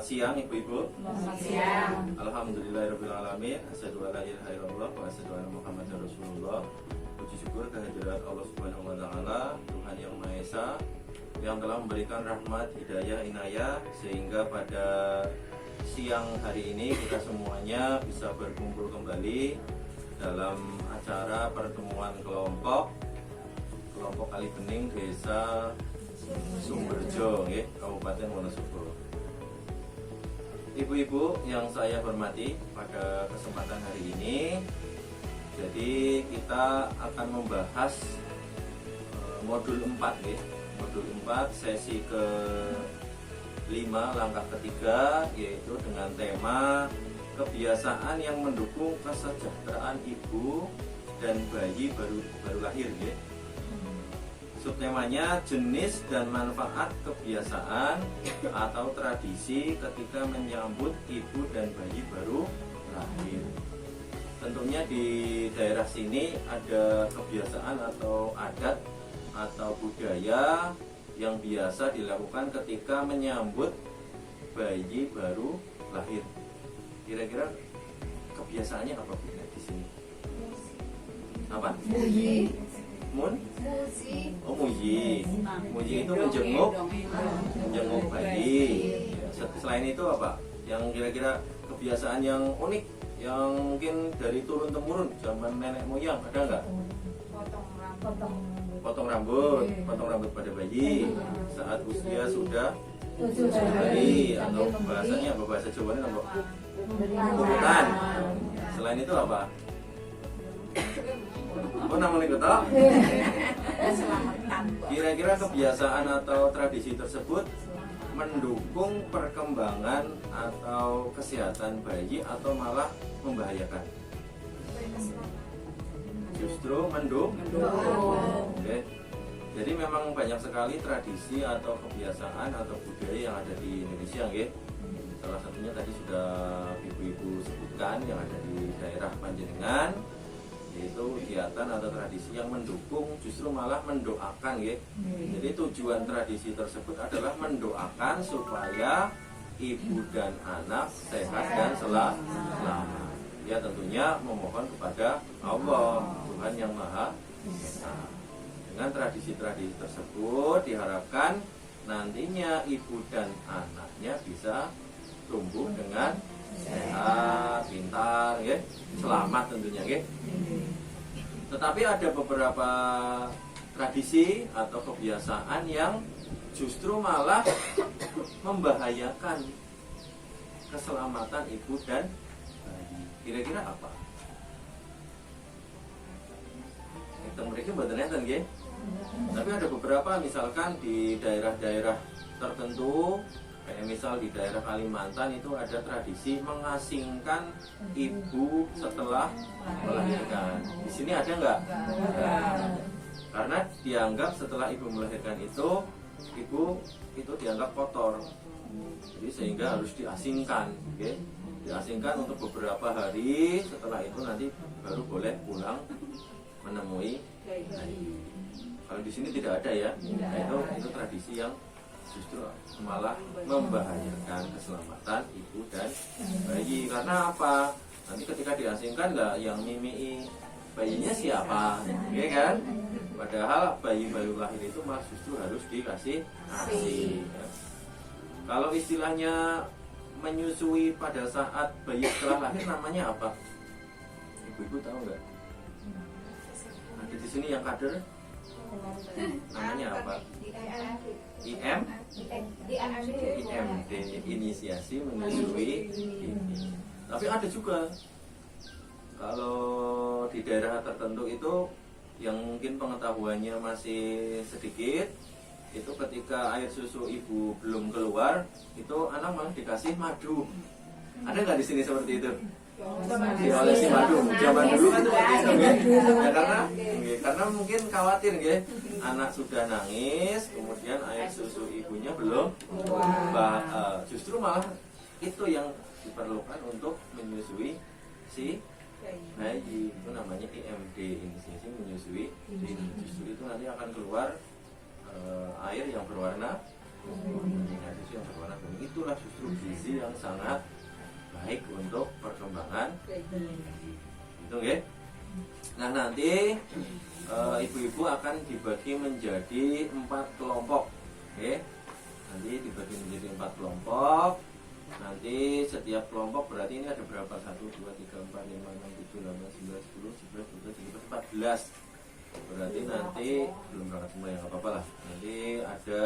siang ibu-ibu. Selamat siang. Alhamdulillahirabbil alamin. Asyhadu an la ilaha illallah wa asyhadu anna Muhammadar Rasulullah. Puji syukur kehadirat Allah Subhanahu wa taala, Tuhan yang Maha Esa, yang telah memberikan rahmat, hidayah, inayah sehingga pada siang hari ini kita semuanya bisa berkumpul kembali dalam acara pertemuan kelompok Kali Bening Desa Sumberjo, Kabupaten Wonosobo. Ibu-ibu yang saya hormati, pada kesempatan hari ini, jadi kita akan membahas modul 4, modul 4 sesi ke-5 langkah ketiga, yaitu dengan tema kebiasaan yang mendukung kesejahteraan ibu dan bayi baru lahir, Subtemanya jenis dan manfaat kebiasaan atau tradisi ketika menyambut ibu dan bayi baru lahir. Tentunya di daerah sini ada kebiasaan atau adat atau budaya yang biasa dilakukan ketika menyambut bayi baru lahir. Kira-kira kebiasaannya apa di sini? Apa? Muji itu menjenguk bayi. Selain itu apa? Yang kira-kira kebiasaan yang unik, yang mungkin dari turun temurun zaman nenek moyang, ada nggak? Potong rambut pada bayi saat usia sudah 7 hari, atau bahasanya apa, bahasa Jawanya apa? Pungutan. Selain itu apa? Apa namanya kata? Kira-kira kebiasaan atau tradisi tersebut mendukung perkembangan atau kesehatan bayi atau malah membahayakan? Justru mendukung. Oke. Jadi memang banyak sekali tradisi atau kebiasaan atau budaya yang ada di Indonesia, Salah satunya tadi sudah ibu-ibu sebutkan yang ada di daerah Panjenengan, yaitu kegiatan atau tradisi yang mendukung, justru malah mendoakan, Jadi tujuan tradisi tersebut adalah mendoakan supaya ibu dan anak sehat dan selamat. Ya, tentunya memohon kepada Allah, Tuhan yang Maha Esa. Dengan tradisi-tradisi tersebut diharapkan nantinya ibu dan anaknya bisa tumbuh dengan sehat, pintar, selamat tentunya, Tetapi ada beberapa tradisi atau kebiasaan yang justru malah membahayakan keselamatan ibu dan bayi. Kira-kira apa? Itu mereka betul-betul, Tapi ada beberapa, misalkan di daerah-daerah tertentu, kayak misal di daerah Kalimantan itu ada tradisi mengasingkan ibu setelah melahirkan. Di sini ada nggak? Karena dianggap setelah ibu melahirkan itu, ibu itu dianggap kotor. Jadi sehingga harus diasingkan, Diasingkan untuk beberapa hari. Setelah itu nanti baru boleh pulang menemui bayi. Kalau di sini tidak ada, ya. Nah, itu tradisi yang justru malah membahayakan keselamatan ibu dan bayi. Karena apa? Nanti ketika diasingkan, lah yang mimii bayinya siapa, kan? Padahal bayi baru lahir itu malah justru harus dikasih ASI. Kalau istilahnya menyusui pada saat bayi setelah lahir namanya apa? Ibu-ibu tahu nggak? Ada di sini yang kader, namanya apa? IMD, inisiasi menyusui ini. Tapi ada juga kalau di daerah tertentu itu yang mungkin pengetahuannya masih sedikit, itu ketika air susu ibu belum keluar, itu anak malah dikasih madu. Ada nggak di sini seperti itu? Diolesi madu. Zaman dulu kan seperti itu, Ya, karena mungkin khawatir, anak sudah nangis, kemudian air susu ibunya belum keluar. Justru malah itu yang diperlukan untuk menyusui si bayi. Itu namanya IMD, inisiasi menyusui. Justru itu nanti akan keluar air yang berwarna kuning, ada susu yang berwarna kuning. Itulah justru gizi yang sangat baik untuk perkembangan bayi. Itu ya. Nah, nanti ibu-ibu akan dibagi menjadi 4 kelompok. Oke. Nanti dibagi menjadi 4 kelompok. Nanti setiap kelompok berarti ini ada berapa? 1, 2, 3, 4, 5, 6, 7, 8, 9, 10, 11, 12, 13, 14. Berarti nanti belum berangkat semua, ya nggak apa-apa lah. Nanti ada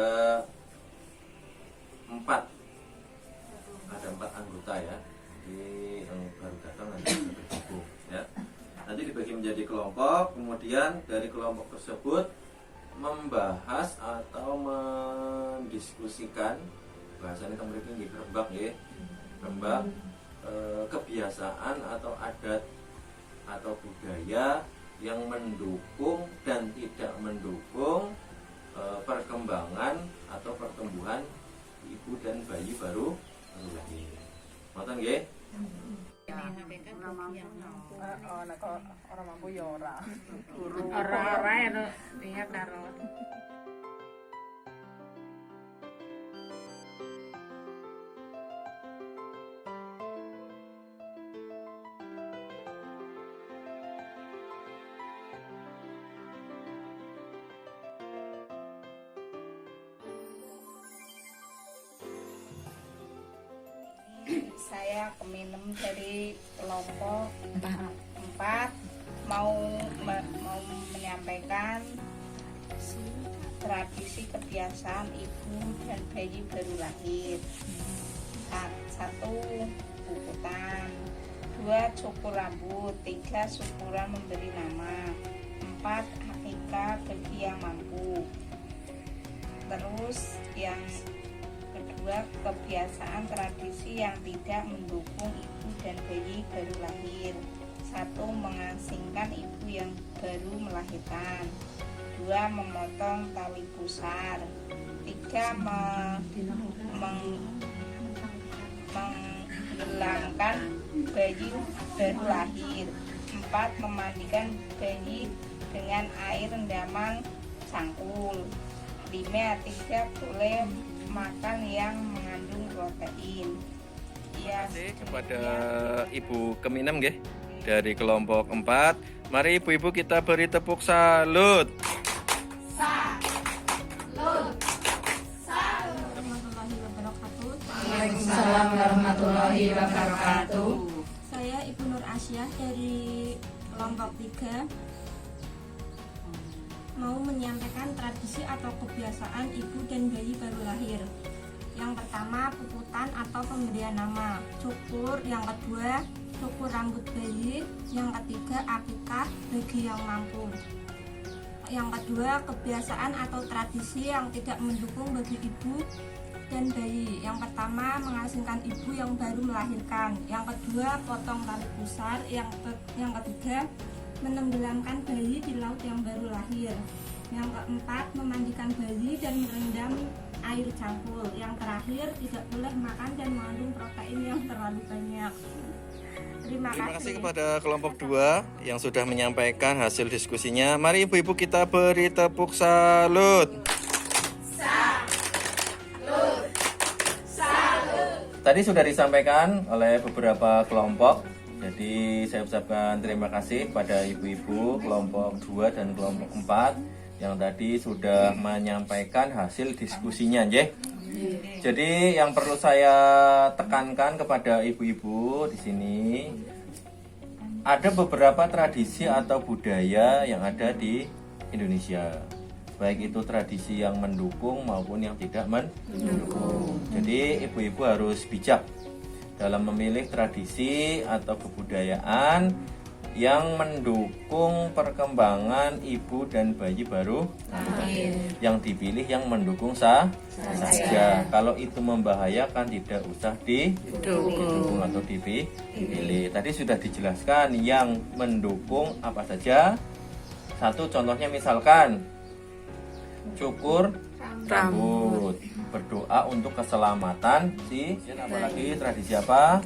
4 anggota ya. Jadi yang baru datang nanti bergabung ya. Nanti dibagi menjadi kelompok, kemudian dari kelompok tersebut membahas atau mendiskusikan, bahasanya kita memiliki rembak ya, rembak kebiasaan atau adat atau budaya yang mendukung dan tidak mendukung perkembangan atau pertumbuhan ibu dan bayi baru lahir. Ngoten nggih? Orang mampu ya ora. Ora ya lihat karo. Saya keminem dari kelompok 4 mau menyampaikan tradisi kebiasaan ibu dan bayi baru lahir. 1. Puputan, 2. Cukur rambut, 3. Syukuran memberi nama, 4. Akikah bagi yang mampu. Terus yang kedua, kebiasaan tradisi yang tidak mendukung ibu dan bayi baru lahir. 1. Mengasingkan ibu yang baru melahirkan, 2. Memotong tali pusar, 3. Menggelamkan bayi baru lahir, 4. Memandikan bayi dengan air rendaman cangkul, 5. Tidak boleh makan yang mengandung protein. Terima kasih kepada Ibu Keminem nggih dari kelompok 4. Mari ibu-ibu kita beri tepuk salut. Salut. Waalaikumsalam warahmatullahi wabarakatuh. Saya Ibu Nur Asyah dari kelompok 3 mau menyampaikan tradisi atau kebiasaan ibu dan bayi baru lahir. Yang pertama, puputan atau pemberian nama, cukur. Yang kedua, cukur rambut bayi. Yang ketiga, akikah bagi yang mampu. Yang kedua, kebiasaan atau tradisi yang tidak mendukung bagi ibu dan bayi. Yang pertama, mengasingkan ibu yang baru melahirkan. Yang kedua, potong tali pusar. Yang ketiga, menenggelamkan bayi di laut yang baru lahir. Yang keempat, memandikan bayi dan merendam air campur. Yang terakhir, tidak boleh makan dan mengandung protein yang terlalu banyak. Terima kasih kepada kelompok 2 yang sudah menyampaikan hasil diskusinya. Mari ibu-ibu kita beri tepuk salut. Tadi sudah disampaikan oleh beberapa kelompok. Jadi saya ucapkan terima kasih pada ibu-ibu kelompok 2 dan kelompok 4 yang tadi sudah menyampaikan hasil diskusinya, nggih. Jadi yang perlu saya tekankan kepada ibu-ibu di sini, ada beberapa tradisi atau budaya yang ada di Indonesia. Baik itu tradisi yang mendukung maupun yang tidak mendukung. Jadi ibu-ibu harus bijak dalam memilih tradisi atau kebudayaan yang mendukung perkembangan ibu dan bayi baru lahir. Yang dipilih yang mendukung saja. Kalau itu membahayakan tidak usah didukung atau dipilih. Tadi sudah dijelaskan yang mendukung apa saja. Satu contohnya misalkan cukur rambut, berdoa untuk keselamatan si, apalagi tradisi apa?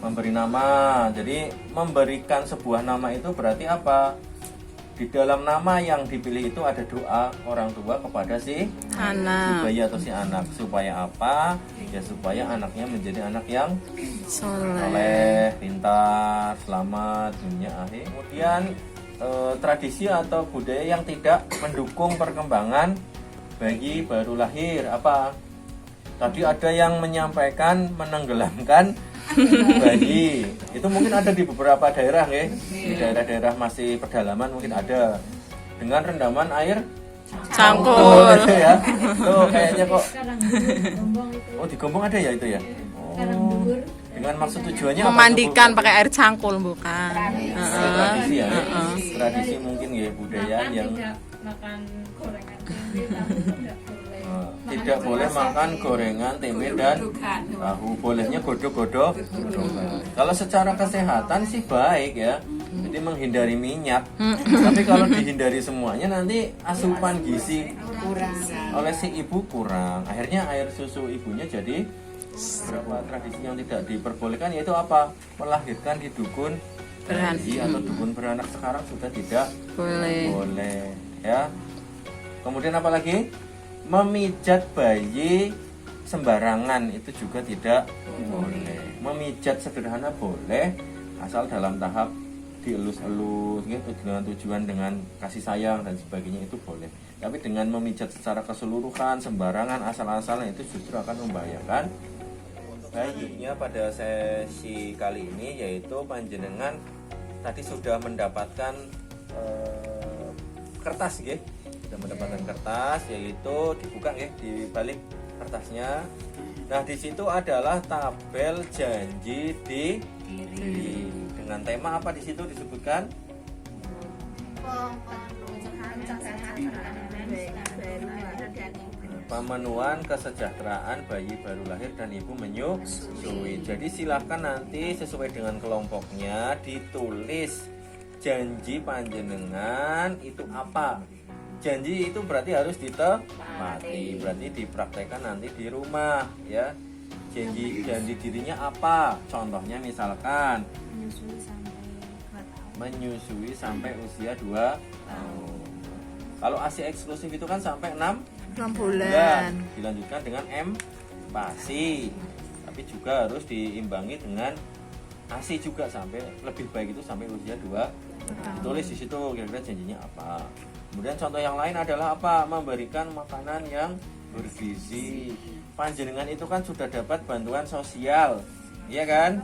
Memberi nama. Jadi memberikan sebuah nama itu berarti apa? di dalam nama yang dipilih itu ada doa orang tua kepada si Anak. bayi atau si anak, supaya apa? Ya supaya anaknya menjadi anak yang Soleh. soleh, pintar, selamat dunia akhir. Kemudian tradisi atau budaya yang tidak mendukung perkembangan bayi baru lahir apa? Tadi ada yang menyampaikan menenggelamkan bayi. Itu mungkin ada di beberapa daerah ya. Di daerah-daerah masih pedalaman mungkin ada dengan rendaman air Cangkul. itu ya. Tuh kayaknya kok. Oh, di Gombong ada ya itu ya. Oh. Dengan maksud tujuannya apa? Memandikan pakai air cangkul bukan? Tradisi ya. Tradisi mungkin ya budaya yang makan gorengan tempe tapi tidak boleh. tidak boleh makan gorengan, tempe dan tahu. Bolehnya godok-godok. Kalau secara kesehatan sih baik ya. Jadi menghindari minyak. Tapi kalau dihindari semuanya nanti asupan gizi oleh si ibu kurang. Akhirnya air susu ibunya jadi beberapa tradisi yang tidak diperbolehkan yaitu apa? Melahirkan di dukun bayi atau dukun beranak sekarang sudah tidak boleh ya. Kemudian apa lagi? Memijat bayi sembarangan itu juga tidak boleh. Memijat sederhana boleh asal dalam tahap dielus-elus gitu dengan tujuan dengan kasih sayang dan sebagainya itu boleh. Tapi dengan memijat secara keseluruhan sembarangan asal-asalan itu justru akan membahayakan bayinya. Pada sesi kali ini yaitu panjenengan tadi sudah mendapatkan kertas ya. Sudah mendapatkan kertas yaitu dibuka ya di balik kertasnya. Nah, di situ adalah tabel janji diri. Dengan tema apa di situ disebutkan? Pemenuhan kesejahteraan bayi baru lahir dan ibu menyusui. Jadi silakan nanti sesuai dengan kelompoknya ditulis janji panjenengan itu apa. Janji itu berarti harus ditepati, berarti dipraktekkan nanti di rumah ya. Janji dirinya apa? Contohnya misalkan menyusui sampai usia 2 tahun. Kalau ASI eksklusif itu kan sampai 6 bulan. Dilanjutkan dengan MPASI. Tapi juga harus diimbangi dengan ASI juga sampai lebih baik itu sampai usia 2 tahun. Tulis di situ kira-kira janjinya apa. Kemudian contoh yang lain adalah apa? Memberikan makanan yang bergizi. Panjenengan itu kan sudah dapat bantuan sosial, iya kan?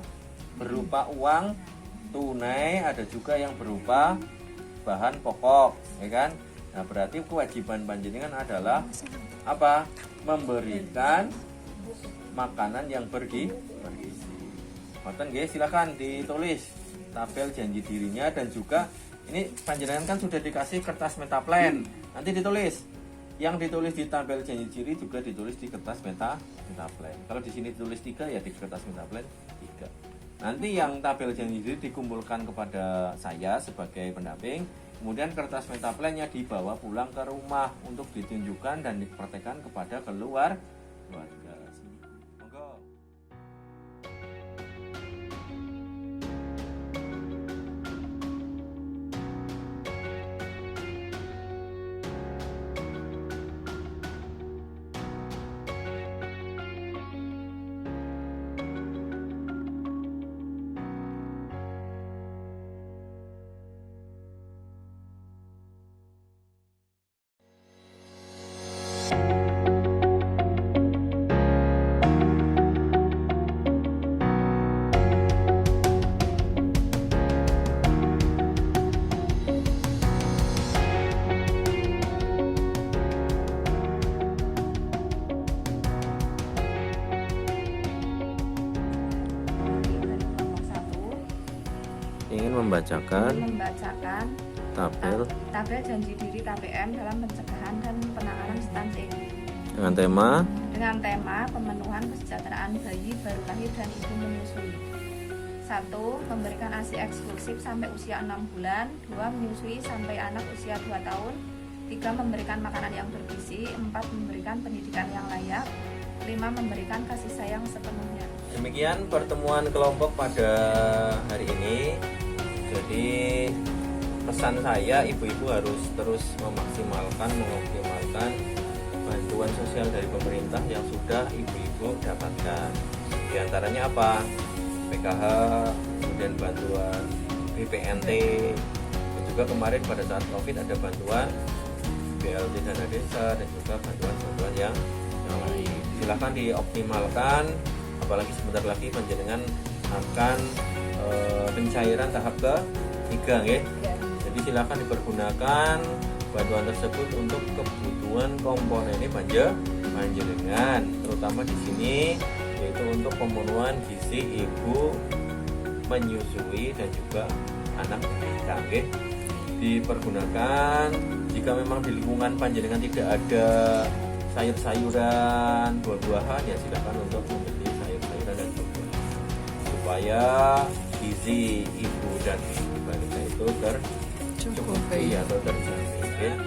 Berupa uang tunai, ada juga yang berupa bahan pokok, ya kan? Nah, berarti kewajiban panjenengan adalah apa? Memberikan makanan yang bergizi. Ngoten nggih, silakan ditulis tabel janji dirinya dan juga ini panjenengan kan sudah dikasih kertas metaplan. Nanti ditulis. Yang ditulis di tabel janji diri juga ditulis di kertas metaplan. Kalau di sini ditulis 3 ya di kertas metaplan 3. Nanti yang tabel janji diri dikumpulkan kepada saya sebagai pendamping. Kemudian kertas metaplannya dibawa pulang ke rumah untuk ditunjukkan dan dipraktekkan kepada keluarga. Monggo. Ingin membacakan tabel janji diri KPM dalam pencegahan dan penanganan stunting dengan tema pemenuhan kesejahteraan bayi baru lahir dan ibu menyusui. 1. Memberikan ASI eksklusif sampai usia 6 bulan. 2. Menyusui sampai anak usia 2 tahun. 3. Memberikan makanan yang bergizi. 4. Memberikan pendidikan yang layak. 5. Memberikan kasih sayang sepenuhnya. Demikian pertemuan kelompok pada hari ini. Jadi pesan saya, ibu-ibu harus terus mengoptimalkan bantuan sosial dari pemerintah yang sudah ibu-ibu dapatkan. Di antaranya apa? PKH, kemudian bantuan BPNT, dan juga kemarin pada saat COVID ada bantuan BLT dana desa dan juga bantuan-bantuan yang lain. Silahkan dioptimalkan, apalagi sebentar lagi panjenengan akan pencairan tahap ketiga, ya. Jadi silahkan dipergunakan bantuan tersebut untuk kebutuhan komponen panjenengan, terutama di sini yaitu untuk pemenuhan gizi ibu menyusui dan juga anak balita, ya. Dipergunakan jika memang di lingkungan panjenengan tidak ada sayur-sayuran, buah-buahan, ya silakan untuk membeli sayur-sayuran dan buah-buahan supaya gizi ibu dan balita itu tercukupi atau terjamin, ya.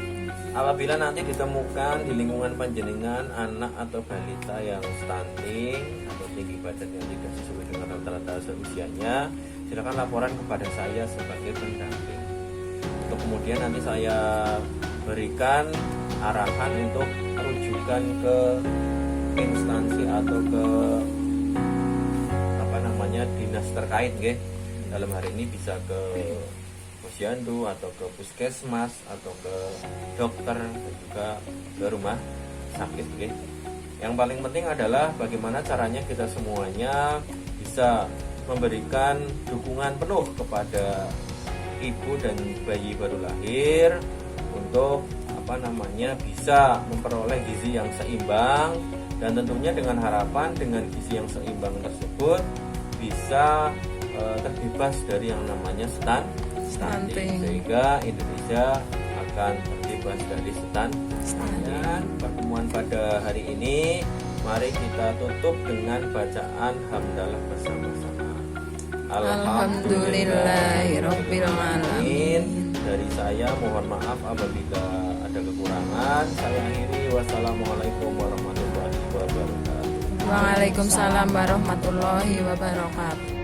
Apabila nanti ditemukan di lingkungan panjenengan anak atau balita yang stunting atau tinggi badan yang tidak sesuai dengan rata-rata seusianya, silakan laporan kepada saya sebagai pendamping. Untuk kemudian nanti saya berikan arahan untuk rujukan ke instansi atau ke dinas terkait, ya. Dalam hari ini bisa ke posyandu atau ke puskesmas atau ke dokter dan juga ke rumah sakit, ya. Yang paling penting adalah bagaimana caranya kita semuanya bisa memberikan dukungan penuh kepada ibu dan bayi baru lahir untuk bisa memperoleh gizi yang seimbang, dan tentunya dengan harapan dengan gizi yang seimbang tersebut bisa terbebas dari yang namanya stunting, sehingga Indonesia akan terbebas dari stunting. Dan pertemuan pada hari ini mari kita tutup dengan bacaan hamdalah bersama-sama. Alhamdulillahirabbil alamin. Dari saya mohon maaf apabila ada kekurangan. Saya akhiri, wassalamualaikum warahmatullahi wabarakatuh. Waalaikumsalam warahmatullahi wabarakatuh.